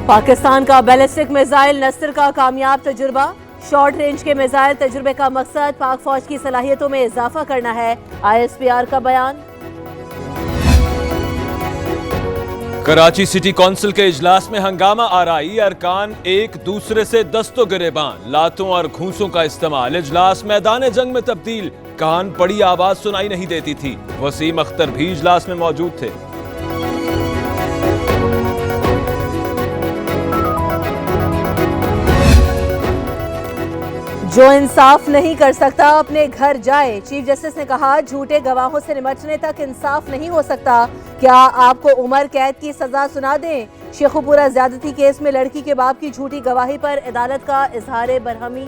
पाकिस्तान का ballistic missile नस्र का कामयाब तजुर्बा। शॉर्ट रेंज के मिसाइल तजुर्बे का मकसद पाक फौज की सलाहियतों में इजाफा करना है, ISPR का बयान। कराची सिटी कौंसिल के इजलास में हंगामा आराई, अरकान एक दूसरे से दस्तों गिरेबान, लातों और घूंसों का इस्तेमाल। इजलास मैदान जंग में तब्दील, कान पड़ी आवाज सुनाई नहीं देती थी। वसीम अख्तर भी इजलास में मौजूद थे। जो इंसाफ नहीं कर सकता अपने घर जाए, चीफ जस्टिस ने कहा। झूठे गवाहों से निपटने तक इंसाफ नहीं हो सकता। क्या आपको उम्र कैद की सजा सुना दें? शेखुपुरा ज्यादती केस में लड़की के बाप की झूठी गवाही पर अदालत का इजहार बरहमी।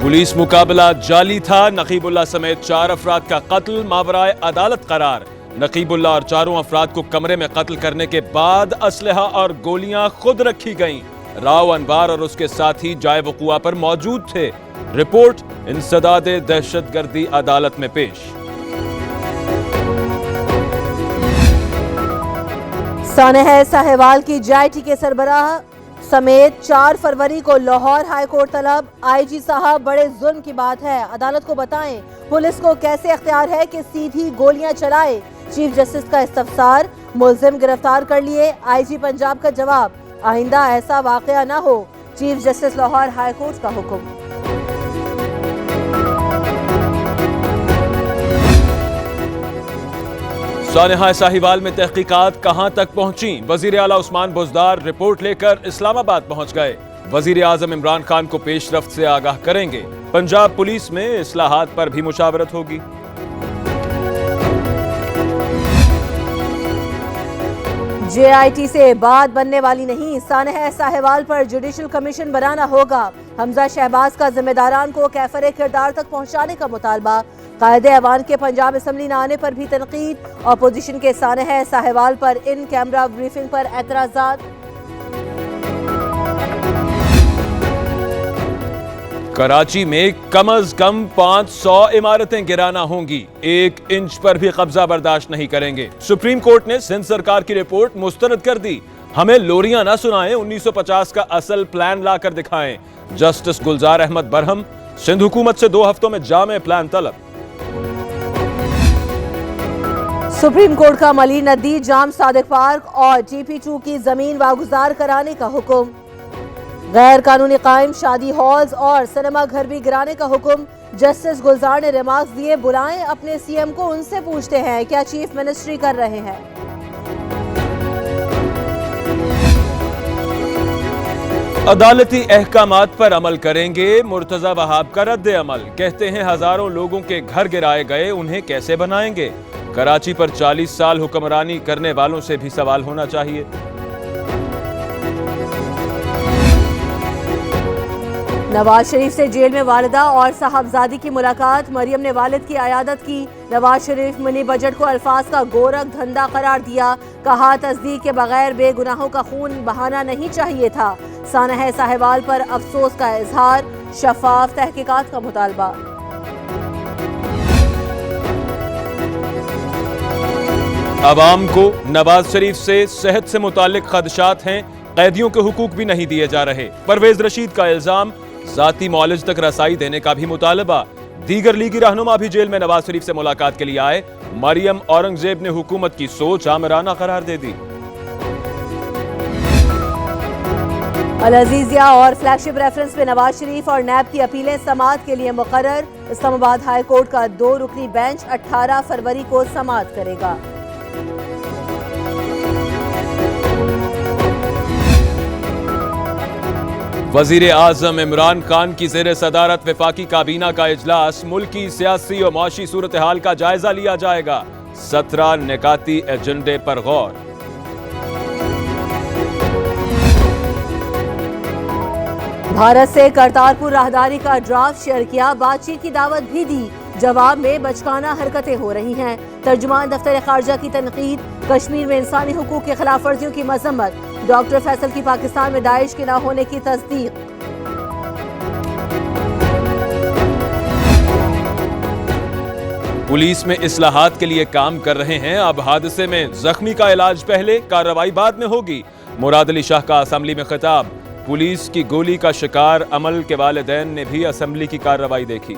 पुलिस मुकाबला जाली था, नकीबुल्लाह समेत 4 अफराद का कत्ल मावराए अदालत करार। नकीबुल्लाह और 4 अफराद को कमरे में कत्ल करने के बाद असलहा और गोलियां खुद रखी गईं। राव अनवार और उसके साथी जाए वक़ुआ पर मौजूद थे। रिपोर्ट इंसदाद दहशतगर्दी अदालत में पेश। सानेह साहिवाल की JIT के सरबराह समेत 4 फरवरी को लाहौर हाई कोर्ट तलब। IG साहब, बड़े जुल्म की बात है, अदालत को बताएं पुलिस को कैसे अख्तियार है कि सीधी गोलियां चलाए। चीफ जस्टिस का इस्तफसार, मुलजिम गिरफ्तार कर लिए। IG पंजाब का जवाब, आइंदा ऐसा वाकया न हो। Chief justice Lahore high court का हुक्म। सानेहा साहिवाल में तहकीकात कहां तक पहुंची? वजीर आला उस्मान बुज़दार रिपोर्ट लेकर इस्लामाबाद पहुंच गए। वजीर आजम इमरान खान को पेशरफ्त से आगाह करेंगे। पंजाब पुलिस में इस्लाहात पर भी मुशावरत होगी। JIT से बात बनने वाली नहीं, सानेह साहिवाल पर जुडिशल कमीशन बनाना होगा। हमजा शहबाज का जिम्मेदारान को कैफरे किरदार तक पहुंचाने का मुतालबा। कायदे ऐवान के पंजाब असम्बली न आने पर भी तनकीद। अपोजिशन के सानेह साहिवाल पर इन कैमरा ब्रीफिंग पर एतराजात। कराची में कम अज कम 500 इमारतें गिराना होंगी। 1 इंच पर भी कब्जा बर्दाश्त नहीं करेंगे। सुप्रीम कोर्ट ने सिंध सरकार की रिपोर्ट मुस्तरद कर दी। हमें लोरियां ना सुनाएं, 1950 का असल प्लान लाकर दिखाएं। जस्टिस गुलजार अहमद बरहम, सिंध हुकूमत से 2 हफ्तों में जामे प्लान तलब। सुप्रीम कोर्ट का मली नदी, जाम सादिक पार्क और TP2 की जमीन वागुजार कराने का हुक्म। गैर कानूनी कायम शादी हॉल्स और सिनेमा घर भी गिराने का हुक्म। जस्टिस गुलजार ने रिमार्क्स दिए, बुलाएं अपने CM को, उनसे पूछते हैं क्या चीफ मिनिस्ट्री कर रहे हैं। अदालती अहकामात पर अमल करेंगे। मुर्तजा वहाब का रद्द अमल, कहते हैं हजारों लोगों के घर गिराए गए, उन्हें कैसे बनाएंगे। कराची पर 40 साल हुक्मरानी करने वालों से भी सवाल होना चाहिए। नवाज शरीफ से जेल में वालिदा और साहबजादी की मुलाकात। मरियम ने वालिद की अयादत की। नवाज शरीफ मिनी बजट को अल्फाज का गोरख धंधा करार दिया। कहा, तस्दीक के बगैर बेगुनाहों का खून बहाना नहीं चाहिए था। सानेह साहिवाल पर अफसोस का इजहार, शफाफ तहकीकात का मुतालबा। अवाम को नवाज शरीफ से सेहत से मुतालिक खदशात हैं, कैदियों के हुकूक भी नहीं दिए जा रहे। परवेज रशीद का इल्जाम, जाती मौलिज तक रसाई देने का भी मुतालबा। दीगर लीगी रहनुमा भी जेल में नवाज शरीफ से मुलाकात के लिए आए। मरियम औरंगजेब ने हुकूमत की सोच आमिराना करार दे दी। अल अजीजिया और फ्लैगशिप रेफरेंस में नवाज शरीफ और नैब की अपीलें समाअत के लिए मुकर्रर। इस्लामाबाद हाई कोर्ट का 2 रुकनी बेंच 18 फरवरी को समाअत करेगा। वजीर आजम इमरान खान की ज़ेर सदारत वफाकी काबीना का इजलास। मुल्क की सियासी और माशी सूरत हाल का जायजा लिया जाएगा। 17 निकाती एजेंडे पर गौर। भारत से करतारपुर राहदारी का ड्राफ्ट शेयर किया, बातचीत की दावत भी दी। जवाब में बचकाना हरकतें हो रही हैं। तर्जुमान दफ्तर खारजा की तनकीद। कश्मीर में इंसानी हुकूक की खिलाफ वर्जियों की मजम्मत। डॉक्टर फैसल की पाकिस्तान में दाइश के न होने की तस्दीक। पुलिस में इस्लाहात के लिए काम कर रहे हैं। अब हादसे में जख्मी का इलाज पहले, कार्रवाई बाद में होगी। मुराद अली शाह का असेंबली में खिताब। पुलिस की गोली का शिकार अमल के वालिदैन ने भी असेंबली की कार्रवाई देखी।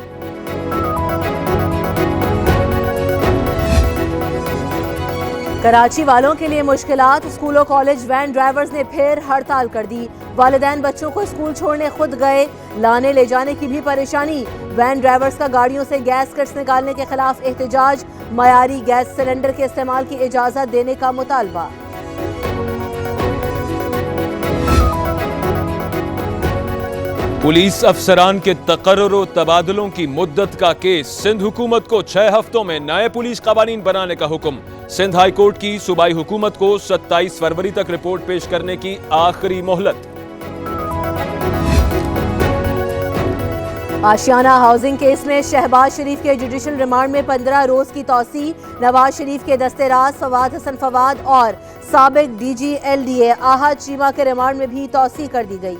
कराची वालों के लिए मुश्किलात। स्कूलों कॉलेज वैन ड्राइवर्स ने फिर हड़ताल कर दी। वालिदैन बच्चों को स्कूल छोड़ने खुद गए, लाने ले जाने की भी परेशानी। वैन ड्राइवर्स का गाड़ियों से गैस कट्स निकालने के खिलाफ एहतजाज। मयारी गैस सिलेंडर के इस्तेमाल की इजाजत देने का मुतालबा। पुलिस अफसरान के तकर्रुर व तबादलों की मुद्दत का केस। सिंध हुकूमत को 6 हफ्तों में नए पुलिस कवानीन बनाने का हुक्म। सिंध हाई कोर्ट की सूबाई हुकूमत को 27 फरवरी तक रिपोर्ट पेश करने की आखिरी मोहलत। आशियाना हाउसिंग केस में शहबाज शरीफ के जुडिशल रिमांड में 15 रोज की तौसी। नवाज शरीफ के दस्तेराज फवाद हसन फवाद और साबिक DG LDA आहद चीमा के रिमांड में भी तौसी कर दी गई।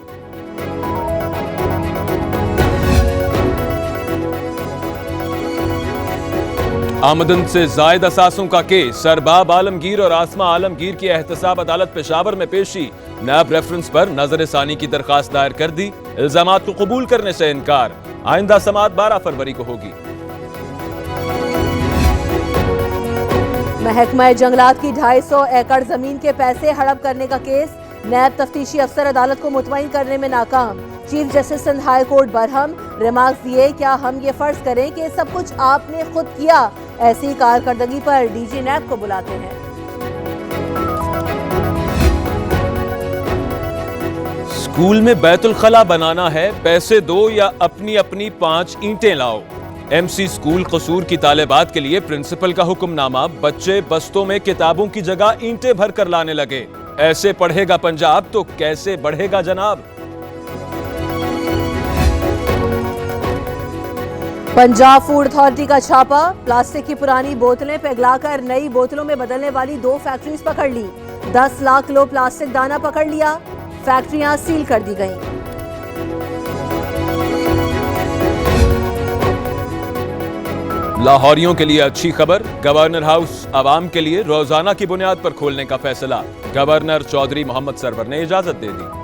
आमदन से जायद असासों का केस। सरबाब आलमगीर और आसमा आलमगीर की एहतसाब अदालत पेशावर में पेशी। नैब रेफरेंस पर नजर सानी की दरखास्त दायर कर दी। इल्जामात को कबूल करने से इनकार। आइंदा समाअत 12 फरवरी को होगी। महकमा जंगलात की 250 एकड़ जमीन के पैसे हड़प करने का केस। नैब तफ्तीशी अफसर अदालत को मुतमईन करने में नाकाम। Chief justice Sindh high court बरहम। रिमार्क्स दिए, क्या हम ये फर्ज करें कि सब कुछ आपने खुद किया? ऐसी कारकर्दगी पर DG नैब को बुलाते हैं। स्कूल में बैतुल खला बनाना है, पैसे दो या अपनी अपनी 5 ईंटें लाओ। MC स्कूल कसूर की तालिबात के लिए प्रिंसिपल का हुक्मनामा। बच्चे बस्तों में किताबों की जगह ईंटें भर कर लाने लगे। ऐसे पढ़ेगा पंजाब तो कैसे बढ़ेगा जनाब। पंजाब फूड अथॉरिटी का छापा। प्लास्टिक की पुरानी बोतलें पिघलाकर नई बोतलों में बदलने वाली 2 फैक्ट्रीज पकड़ ली। 10 लाख किलो प्लास्टिक दाना पकड़ लिया। फैक्ट्रियां सील कर दी गईं। लाहौरियों के लिए अच्छी खबर। गवर्नर हाउस आवाम के लिए रोजाना की बुनियाद पर खोलने का फैसला। गवर्नर चौधरी मोहम्मद सरवर ने इजाजत दे दी।